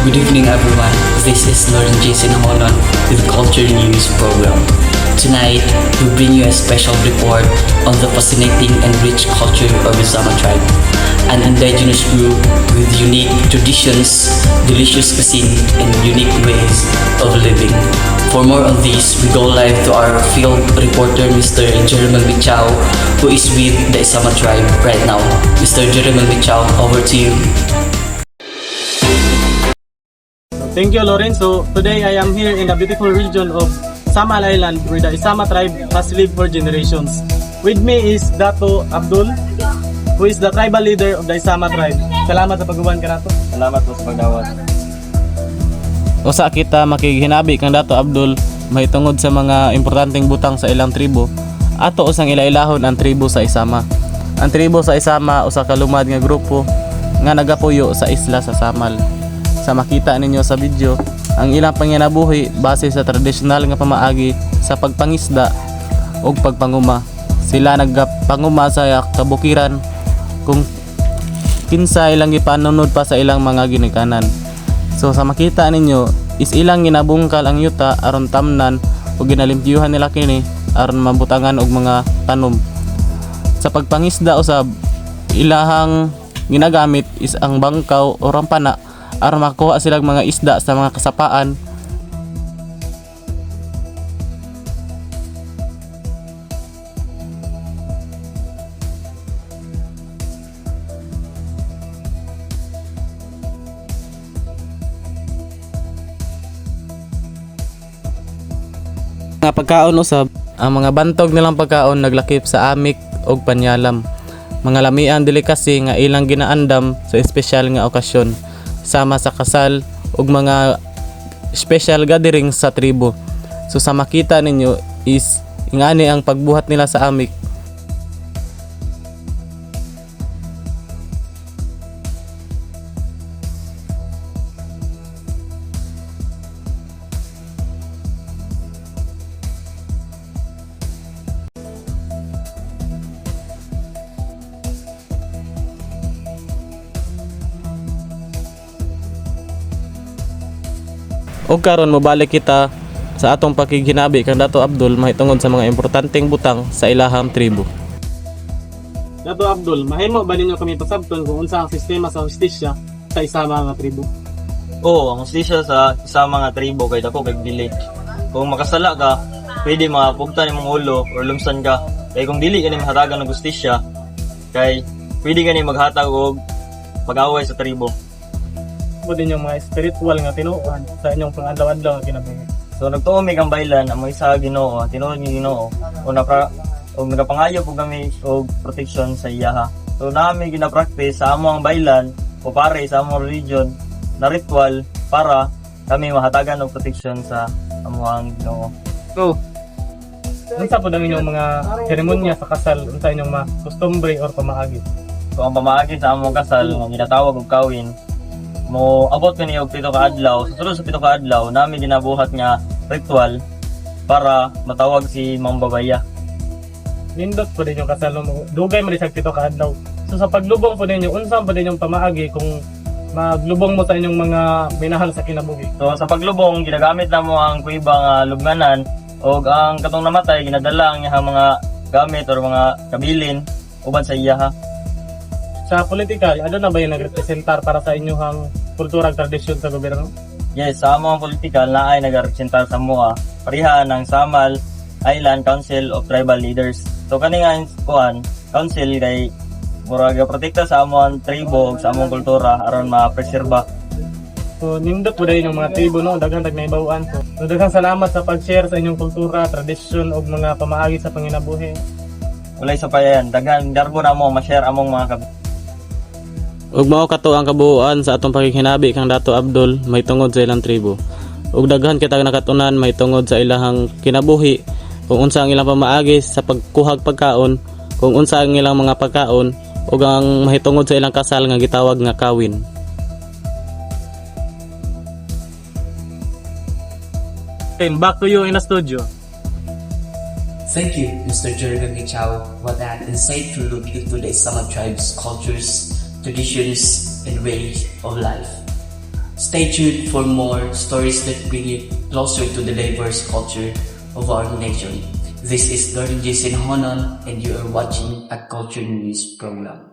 Good evening everyone, this is Lauren Jason Honon with Culture News Program. Tonight, we bring you a special report on the fascinating and rich culture of Isama tribe, an indigenous group with unique traditions, delicious cuisine, and unique ways of living. For more on this, we go live to our field reporter, Mr. Jeremy Michao, who is with the Isama tribe right now. Mr. Jeremy Michao, over to you. Thank you, Lorenzo. Today I am here in the beautiful region of Samal Island where the Isama tribe has lived for generations. With me is Dato Abdul, who is the tribal leader of the Isama tribe. Salamat sa pagguban ka nato. Salamat po sa pagdawat. Usa kita makigihinabi kang Dato Abdul mahitungod sa mga importanteng butang sa ilang tribo. Ato usang ilailahon ang tribo sa Isama. Ang tribo sa Isama usa ka lumad nga grupo nga nagapuyo sa isla sa Samal. Sa makita ninyo sa video, ang ilang panginabuhi base sa tradisyonal nga pamaagi sa pagpangisda o pagpanguma. Sila nagpanguma sa kabukiran kung kinsa ilang ipanunod pa sa ilang mga ginikanan. So sa makita ninyo is ilang ginabungkal ang yuta aron tamnan o ginalimpyuhan nila kini aron mabutangan og mga tanom. Sa pagpangisda usab ilahang ginagamit is ang bangkaw o rampana aron makuha silang mga isda sa mga kasapaan. Mga pagkaon usab, ang mga bantog nilang pagkaon naglakip sa amik og panyalam. Mga lamian delikasi nga ilang ginaandam sa espesyal nga okasyon sama sa kasal ug mga special gatherings sa tribo. So sa makita ninyo is ingani ang pagbuhat nila sa amik. O karon mobalik kita sa atong pakiginabi kang Dato Abdul mahitungod sa mga importanteng butang sa ilahang tribo. Dato Abdul, mahimo ba ninyo kami pasabton kung unsa ang sistema sa hustisya sa Isama nga tribo? Oo, ang hustisya sa mga tribo kay dako kay dili. Kung makasala ka, pwede mapugtan imong ulo or lumsan ka. Kay kung dili ka ni mahatagan ng hustisya, kay pwede ka ni maghatag og pag-away sa tribo. Mo din yung mga spiritual nga tinuod sa inyong pang-adlaw-adlaw nga kinabuhi. So nagtuomi kang baylan amo isa Ginoo, tinuod ni Ginoo o nagapangayo po kami og protection sa iyaha. So nami gina-practice sa among baylan o pare sa among religion na ritual para kami mahatagan og protection sa among Ginoo. So, unsa po ang inyong mga seremonya sa kasal, unsa inyong mga customary or pamaagi? So ang pamaagi sa among kasal nga ginatawag og kawin mo abot kani og 7 ka adlaw. Sa sulod sa 7 ka adlaw nami ginabuhat nga ritual para matawag si Mang Babaya. Nindot po din yung kasal mo. Dugay mo rin sa 7 ka adlaw. So sa paglubong po ninyo, unsa po din yung pamaagi kung maglubong mo sa inyong mga minahal sa kinabuhi? So sa paglubong ginagamit namo ang kuiba nga lubnganan og ang katong namatay ginadala ang iyang mga gamit or mga kabilin uban sa iyaha. Sa political, ano na ba yung nagrepresentar para sa inyong kultura at tradisyon sa gobyerno? Yes, sa among political na ay nagarepresentar sa MOA, pariha ng Samal Island Council of Tribal Leaders. So kani nga kuan, council kay murag protekta sa among tribo ug sa among kultura aron ma-preserba. So nindot po din yung mga tribo, no? Daghang tagnaibawan po. So daghang salamat sa pag-share sa inyong kultura, tradisyon ug mga pamaagi sa panginabuhi. Walay sa payan, daghan darbo na mo ma-share among mga Ug mao kato ang kabuuan sa atong pakikinabi kang Dato Abdul mahitungod sa ilang tribo. Ug daghan kita nakatunan mahitungod sa ilahang kinabuhi, kung unsa ang ilang pamaagi sa pagkuhag pagkaon, kung unsa ang ilang mga pagkaon ug ang mahitungod sa ilang kasal nga gitawag nga kawin. Okay, back to you in the studio. Thank you, Mr. Jeremy Michao, for that insightful look into the Isama tribe's cultures, traditions, and ways of life. Stay tuned for more stories that bring you closer to the diverse culture of our nation. This is Lorraine Jason Honon, and you are watching a Culture News program.